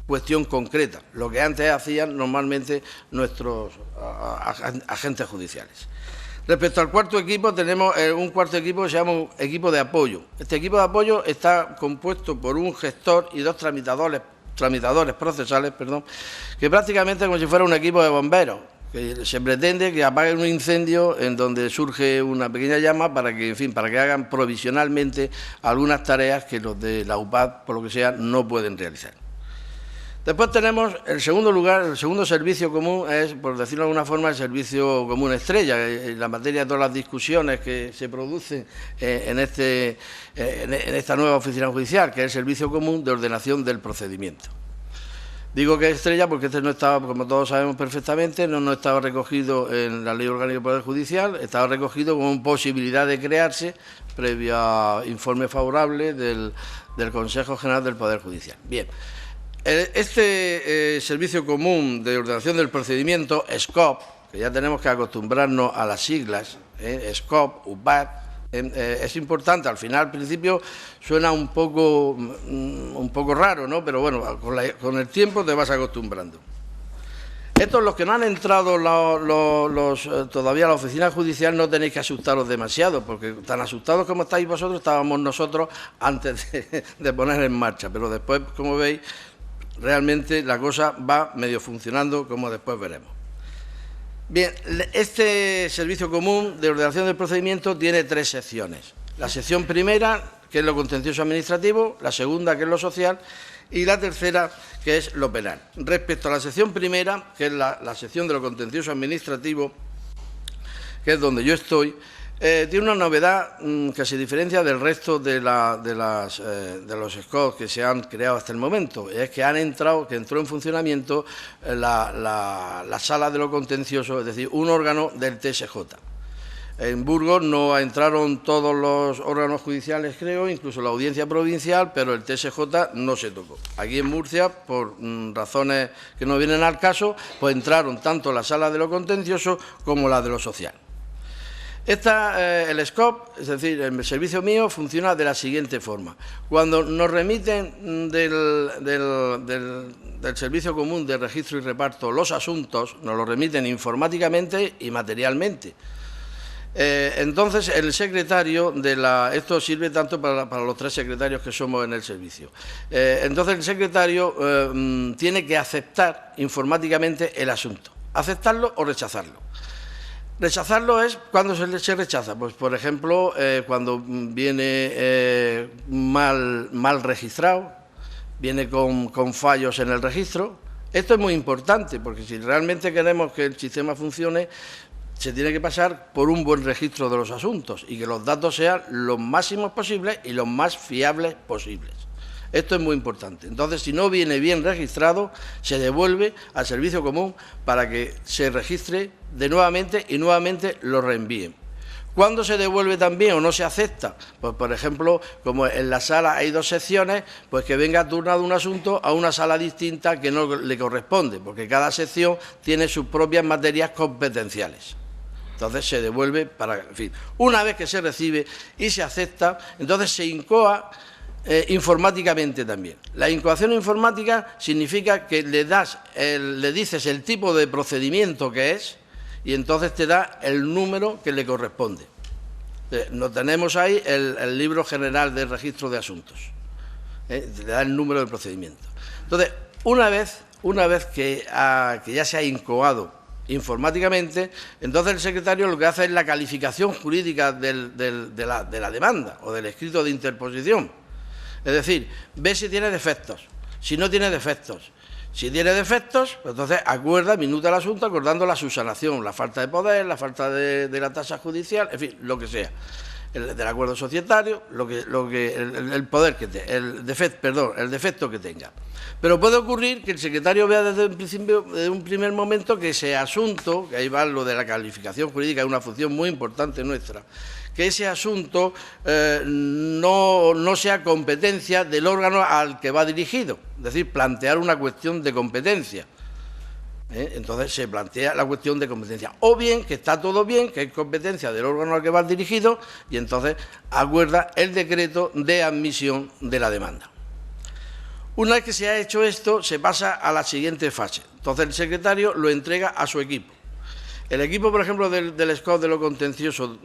cuestión concreta, lo que antes hacían normalmente nuestros agentes judiciales. Respecto al cuarto equipo, tenemos un cuarto equipo que se llama un equipo de apoyo. Este equipo de apoyo está compuesto por un gestor y dos tramitadores procesales, que prácticamente como si fuera un equipo de bomberos, que se pretende que apaguen un incendio en donde surge una pequeña llama para que, en fin, para que hagan provisionalmente algunas tareas que los de la UPAD, por lo que sea, no pueden realizar. Después tenemos el segundo lugar, el segundo servicio común es, por decirlo de alguna forma, el servicio común estrella, en la materia de todas las discusiones que se producen en esta nueva oficina judicial, que es el servicio común de ordenación del procedimiento. Digo que estrella porque este no estaba, como todos sabemos perfectamente, no estaba recogido en la Ley Orgánica del Poder Judicial, estaba recogido como posibilidad de crearse previa informe favorable del Consejo General del Poder Judicial. Bien. Este Servicio Común de Ordenación del Procedimiento, SCOP, que ya tenemos que acostumbrarnos a las siglas, SCOP, UPAD, es importante. Al final, al principio, suena un poco raro, ¿no? Pero bueno, con el tiempo te vas acostumbrando. Estos, los que no han entrado todavía a la oficina judicial, no tenéis que asustaros demasiado, porque tan asustados como estáis vosotros, estábamos nosotros antes de poner en marcha. Pero después, como veis, realmente la cosa va medio funcionando, como después veremos. Bien, este servicio común de ordenación del procedimiento tiene tres secciones. La sección primera, que es lo contencioso administrativo, la segunda, que es lo social, y la tercera, que es lo penal. Respecto a la sección primera, que es la sección de lo contencioso administrativo, que es donde yo estoy, tiene una novedad que se diferencia del resto de los SCOP que se han creado hasta el momento, es que entró en funcionamiento la sala de lo contencioso, es decir, un órgano del TSJ. En Burgos no entraron todos los órganos judiciales, creo, incluso la audiencia provincial, pero el TSJ no se tocó. Aquí en Murcia, por razones que no vienen al caso, pues entraron tanto la sala de lo contencioso como la de lo social. El SCOP, es decir, el servicio mío, funciona de la siguiente forma. Cuando nos remiten del Servicio Común de Registro y Reparto los asuntos, nos los remiten informáticamente y materialmente. Entonces, el secretario esto sirve tanto para los tres secretarios que somos en el servicio. Entonces, el secretario tiene que aceptar informáticamente el asunto, aceptarlo o rechazarlo. Rechazarlo es cuando se rechaza, pues por ejemplo, cuando viene mal registrado, viene con fallos en el registro. Esto es muy importante, porque si realmente queremos que el sistema funcione, se tiene que pasar por un buen registro de los asuntos y que los datos sean los máximos posibles y los más fiables posibles. Esto es muy importante. Entonces, si no viene bien registrado, se devuelve al servicio común para que se registre nuevamente y nuevamente lo reenvíen. ¿Cuándo se devuelve también o no se acepta? Pues, por ejemplo, como en la sala hay dos secciones, pues que venga turnado un asunto a una sala distinta que no le corresponde, porque cada sección tiene sus propias materias competenciales. Entonces se devuelve para... En fin, una vez que se recibe y se acepta, entonces se incoa informáticamente también. La incoación informática significa que le dices el tipo de procedimiento que es y entonces te da el número que le corresponde. Lo tenemos ahí, el libro general de registro de asuntos. Te da el número del procedimiento. Entonces, una vez que ya se ha incoado informáticamente, entonces el secretario lo que hace es la calificación jurídica de la demanda o del escrito de interposición. Es decir, ve si tiene defectos, si no tiene defectos. Si tiene defectos, pues entonces minuta el asunto acordando la subsanación, la falta de poder, la falta de la tasa judicial, en fin, lo que sea. Del acuerdo societario, el poder que el defecto que tenga. Pero puede ocurrir que el secretario vea desde un primer momento que ese asunto, que ahí va lo de la calificación jurídica, es una función muy importante nuestra, que ese asunto no sea competencia del órgano al que va dirigido, es decir, plantear una cuestión de competencia. Entonces se plantea la cuestión de competencia, o bien que está todo bien, que es competencia del órgano al que va dirigido, y entonces acuerda el decreto de admisión de la demanda. Una vez que se ha hecho esto, se pasa a la siguiente fase. Entonces el secretario lo entrega a su equipo. El equipo, por ejemplo, del SCOT de lo contencioso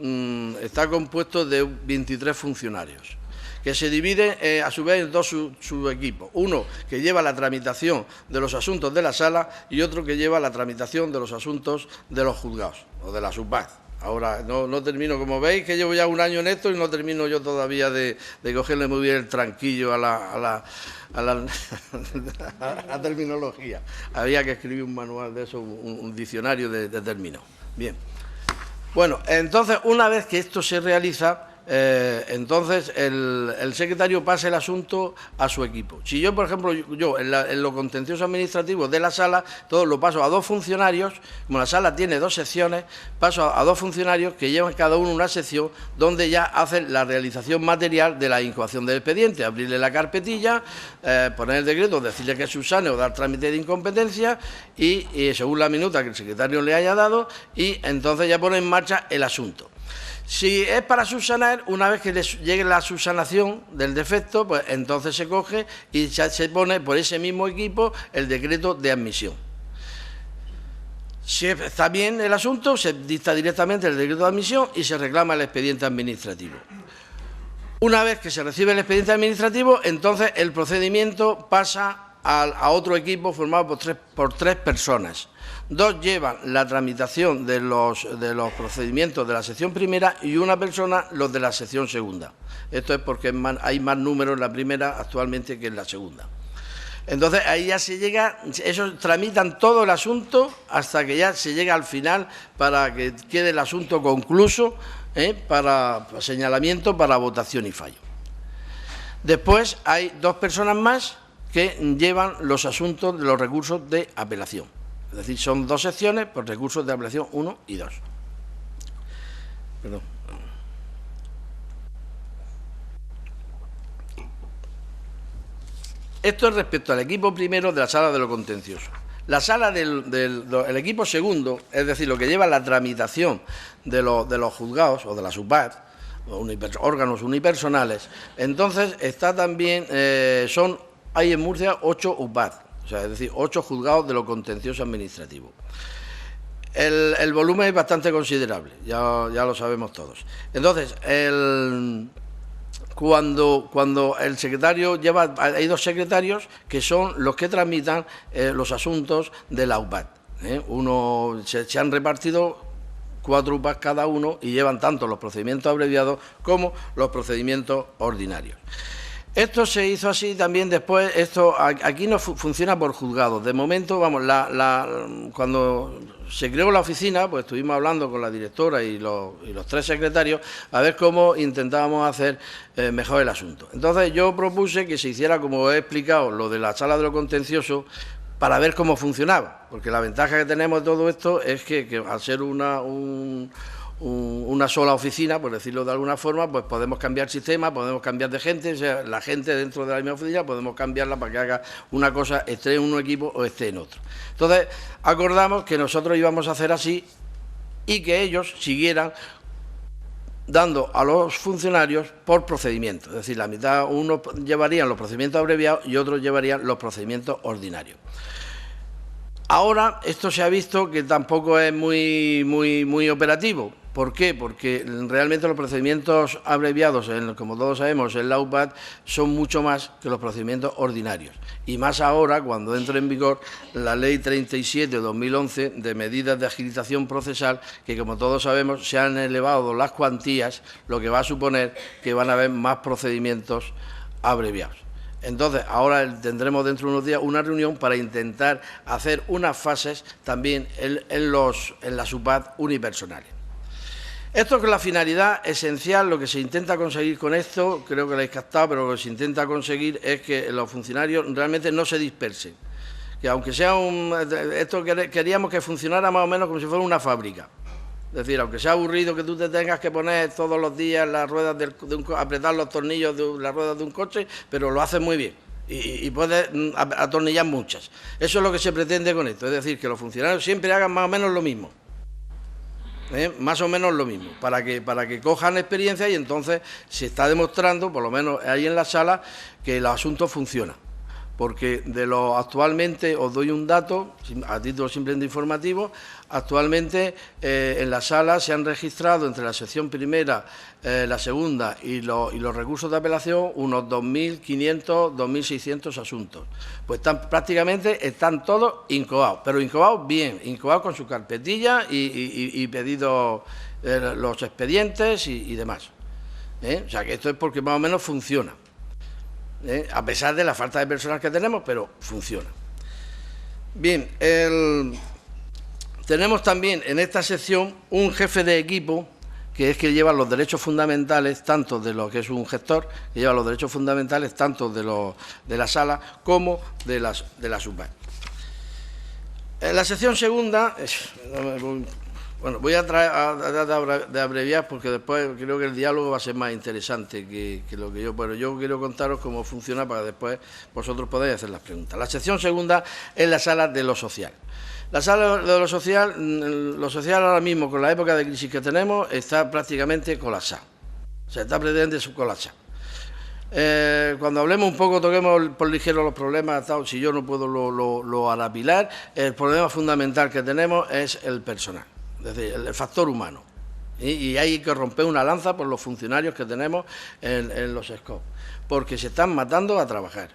está compuesto de 23 funcionarios, que se divide a su vez en dos subequipos. Uno que lleva la tramitación de los asuntos de la sala y otro que lleva la tramitación de los asuntos de los juzgados o de la SUPAD. Ahora no termino, como veis que llevo ya un año en esto y no termino yo todavía de cogerle muy bien el tranquillo a la terminología. Había que escribir un manual de eso, un diccionario de términos. Bien. Bueno, entonces una vez que esto se realiza, entonces el secretario pasa el asunto a su equipo. Si yo, por ejemplo, en lo contencioso administrativo de la sala, todo lo paso a dos funcionarios, como la sala tiene dos secciones, paso a dos funcionarios que llevan cada uno una sección donde ya hacen la realización material de la incoación del expediente, abrirle la carpetilla, poner el decreto, decirle que subsane o dar trámite de incompetencia y según la minuta que el secretario le haya dado, y entonces ya pone en marcha el asunto. Si es para subsanar, una vez que les llegue la subsanación del defecto, pues entonces se coge y ya se pone por ese mismo equipo el decreto de admisión. Si está bien el asunto, se dicta directamente el decreto de admisión y se reclama el expediente administrativo. Una vez que se recibe el expediente administrativo, entonces el procedimiento pasa a otro equipo formado por tres personas. Dos llevan la tramitación de los procedimientos de la sección primera y una persona los de la sección segunda. Esto es porque hay más números en la primera actualmente que en la segunda. Entonces ahí ya se llega, ellos tramitan todo el asunto hasta que ya se llega al final para que quede el asunto concluso, para señalamiento, para votación y fallo. Después hay dos personas más que llevan los asuntos de los recursos de apelación. Es decir, son dos secciones por recursos de apelación 1 y 2. Perdón. Esto es respecto al equipo primero de la sala de lo contencioso. La sala el equipo segundo, es decir, lo que lleva la tramitación de los juzgados o de la SUPAD, órganos unipersonales, entonces está también, hay en Murcia 8 UPAD. O sea, es decir, 8 juzgados de lo contencioso administrativo. El volumen es bastante considerable, ya lo sabemos todos. Entonces, cuando el secretario hay dos secretarios que son los que tramitan los asuntos de la UPAD. Se han repartido 4 UPAD cada uno y llevan tanto los procedimientos abreviados como los procedimientos ordinarios. Esto se hizo así también después, aquí no funciona por juzgados. De momento, vamos, cuando se creó la oficina, pues estuvimos hablando con la directora y los 3 secretarios a ver cómo intentábamos hacer mejor el asunto. Entonces yo propuse que se hiciera, como he explicado, lo de la sala de lo contencioso, para ver cómo funcionaba, porque la ventaja que tenemos de todo esto es que al ser una sola oficina, por decirlo de alguna forma, pues podemos cambiar sistema, podemos cambiar de gente, o sea, la gente dentro de la misma oficina podemos cambiarla para que haga una cosa, esté en un equipo o esté en otro. Entonces, acordamos que nosotros íbamos a hacer así y que ellos siguieran dando a los funcionarios por procedimiento, es decir, la mitad, unos llevarían los procedimientos abreviados y otros llevarían los procedimientos ordinarios. Ahora esto se ha visto que tampoco es muy operativo. ¿Por qué? Porque realmente los procedimientos abreviados, como todos sabemos, en la UPAD, son mucho más que los procedimientos ordinarios. Y más ahora, cuando entre en vigor la Ley 37/2011 de medidas de agilización procesal, que como todos sabemos se han elevado las cuantías, lo que va a suponer que van a haber más procedimientos abreviados. Entonces, ahora tendremos dentro de unos días una reunión para intentar hacer unas fases también en las UPAD unipersonales. Esto es la finalidad esencial, lo que se intenta conseguir con esto, creo que lo habéis captado, pero lo que se intenta conseguir es que los funcionarios realmente no se dispersen. Que aunque sea esto queríamos que funcionara más o menos como si fuera una fábrica. Es decir, aunque sea aburrido que tú te tengas que poner todos los días las ruedas apretar los tornillos de las ruedas de un coche, pero lo haces muy bien y puedes atornillar muchas. Eso es lo que se pretende con esto, es decir, que los funcionarios siempre hagan más o menos lo mismo. Más o menos lo mismo, para que cojan experiencia y entonces se está demostrando, por lo menos ahí en la sala, que el asunto funciona. porque actualmente, os doy un dato, a título simplemente informativo, actualmente en la sala se han registrado entre la sección primera, la segunda y los recursos de apelación unos 2.500, 2.600 asuntos. Pues prácticamente están todos incoados, pero incoados bien, incoados con su carpetilla y pedidos los expedientes y demás. O sea que esto es porque más o menos funciona. A pesar de la falta de personal que tenemos, pero funciona. Bien, tenemos también en esta sección un jefe de equipo que es que lleva los derechos fundamentales, tanto de lo que es un gestor, que lleva los derechos fundamentales tanto de la sala como de la SUPAE. En la sección segunda, bueno, voy a tratar de abreviar porque después creo que el diálogo va a ser más interesante que lo que yo... Bueno, yo quiero contaros cómo funciona para que después vosotros podáis hacer las preguntas. La sección segunda es la sala de lo social. La sala de lo social ahora mismo, con la época de crisis que tenemos, está prácticamente colapsada. O sea, está prácticamente colapsada. Cuando hablemos un poco, toquemos por ligero los problemas, si yo no puedo lo arapilar, el problema fundamental que tenemos es el personal. Es decir, el factor humano. Y hay que romper una lanza por los funcionarios que tenemos en los SCOP, porque se están matando a trabajar,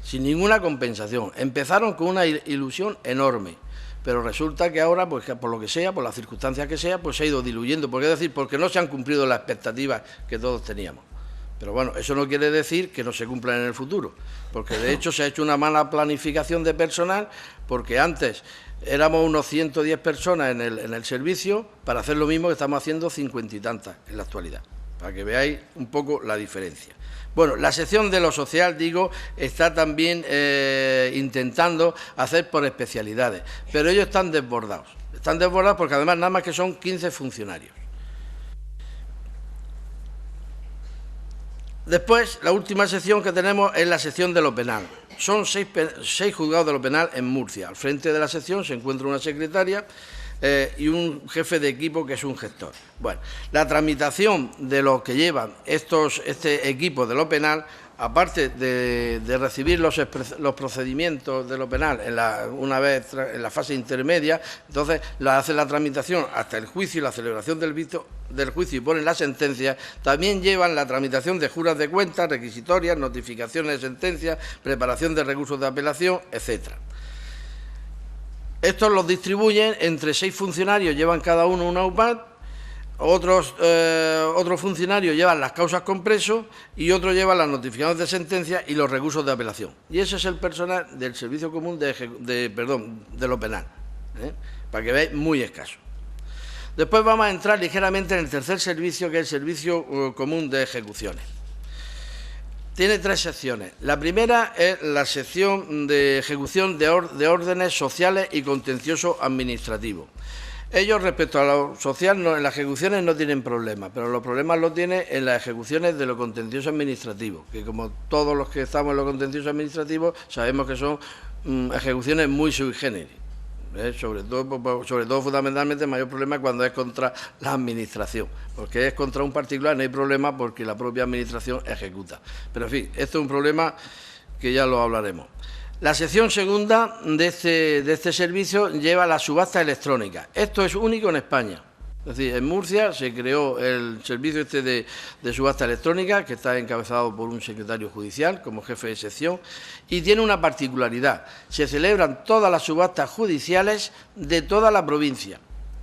sin ninguna compensación. Empezaron con una ilusión enorme, pero resulta que ahora, pues por lo que sea, por las circunstancias que sea, pues se ha ido diluyendo, porque no se han cumplido las expectativas que todos teníamos. Pero bueno, eso no quiere decir que no se cumplan en el futuro, porque de hecho se ha hecho una mala planificación de personal, porque antes éramos unos 110 personas en el servicio para hacer lo mismo que estamos haciendo 50 y tantas en la actualidad, para que veáis un poco la diferencia. Bueno, la sección de lo social, digo, está también intentando hacer por especialidades, pero ellos están desbordados porque además nada más que son 15 funcionarios. Después, la última sección que tenemos es la sección de lo penal. Son 6 juzgados de lo penal en Murcia. Al frente de la sección se encuentra una secretaria y un jefe de equipo que es un gestor. Bueno, la tramitación de lo que llevan este equipo de lo penal, aparte de recibir los procedimientos de lo penal una vez en la fase intermedia, entonces hacen la tramitación hasta el juicio y la celebración del juicio y ponen la sentencia, también llevan la tramitación de juras de cuentas, requisitorias, notificaciones de sentencias, preparación de recursos de apelación, etcétera. Estos los distribuyen entre 6 funcionarios, llevan cada uno una UPAD, otros funcionarios llevan las causas con preso y otros llevan las notificaciones de sentencia y los recursos de apelación. Y ese es el personal del Servicio Común de lo penal, para que veáis, muy escaso. Después vamos a entrar ligeramente en el tercer servicio, que es el Servicio Común de Ejecuciones. Tiene 3 secciones. La primera es la sección de ejecución de órdenes sociales y contencioso administrativo. Ellos, respecto a lo social, en las ejecuciones no tienen problemas, pero los problemas los tienen en las ejecuciones de lo contencioso administrativo, que como todos los que estamos en lo contencioso administrativo sabemos que son ejecuciones muy sui generis. Sobre todo fundamentalmente el mayor problema es cuando es contra la administración, porque es contra un particular no hay problema porque la propia administración ejecuta. Pero en fin, esto es un problema que ya lo hablaremos. La sección segunda de este servicio lleva la subasta electrónica. Esto es único en España. Es decir, en Murcia se creó el servicio de subasta electrónica, que está encabezado por un secretario judicial como jefe de sección, y tiene una particularidad. Se celebran todas las subastas judiciales de toda la provincia,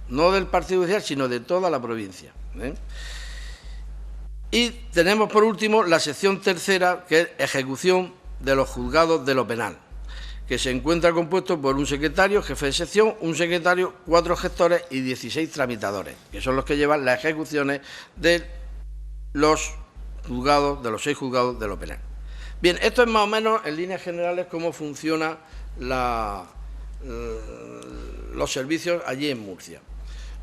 no del partido judicial, sino de toda la provincia. Y tenemos, por último, la sección tercera, que es ejecución de los juzgados de lo penal, que se encuentra compuesto por un secretario, jefe de sección, un secretario, 4 gestores y 16 tramitadores, que son los que llevan las ejecuciones de los juzgados, de los 6 juzgados de lo penal. Bien, esto es más o menos, en líneas generales, cómo funcionan los servicios allí en Murcia.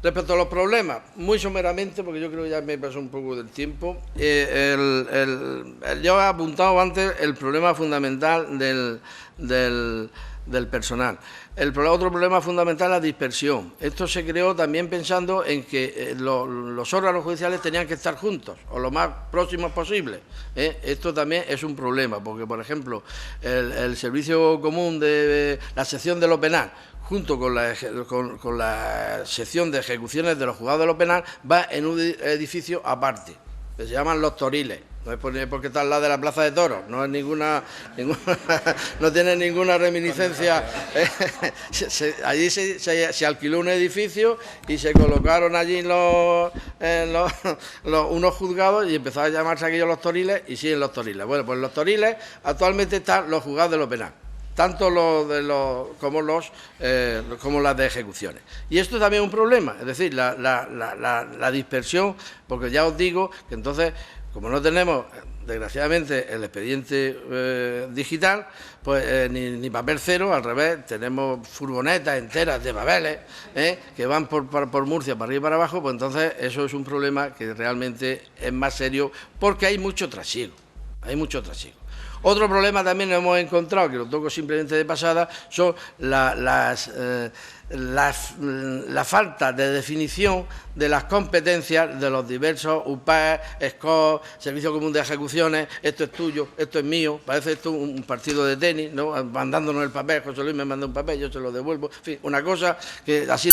Respecto a los problemas, muy someramente, porque yo creo que ya me pasó un poco del tiempo, yo he apuntado antes el problema fundamental de del personal. Otro problema fundamental es la dispersión. Esto se creó también pensando en que los órganos judiciales tenían que estar juntos o lo más próximos posible. Esto también es un problema, porque, por ejemplo, el servicio común de la sección de lo penal, junto con la sección de ejecuciones de los juzgados de lo penal, va en un edificio aparte, que se llaman Los Toriles. No es porque está al lado de la Plaza de Toros, no es no tiene ninguna reminiscencia. Allí se alquiló un edificio y se colocaron allí unos juzgados y empezó a llamarse aquellos Los Toriles y siguen Los Toriles. Bueno, pues en Los Toriles actualmente están los juzgados de lo penal, tanto como las de ejecuciones. Y esto también es un problema, es decir, la dispersión, porque ya os digo que entonces, como no tenemos, desgraciadamente, el expediente digital, pues ni papel cero, al revés, tenemos furgonetas enteras de papeles que van por Murcia, para arriba y para abajo, pues entonces eso es un problema que realmente es más serio, porque hay mucho trasiego, Otro problema también hemos encontrado, que lo toco simplemente de pasada, son la falta de definición de las competencias de los diversos UPAE, SCO, Servicio Común de Ejecuciones. Esto es tuyo, esto es mío, parece esto un partido de tenis, ¿no? Mandándonos el papel, José Luis me manda un papel, yo se lo devuelvo, en fin, una cosa que así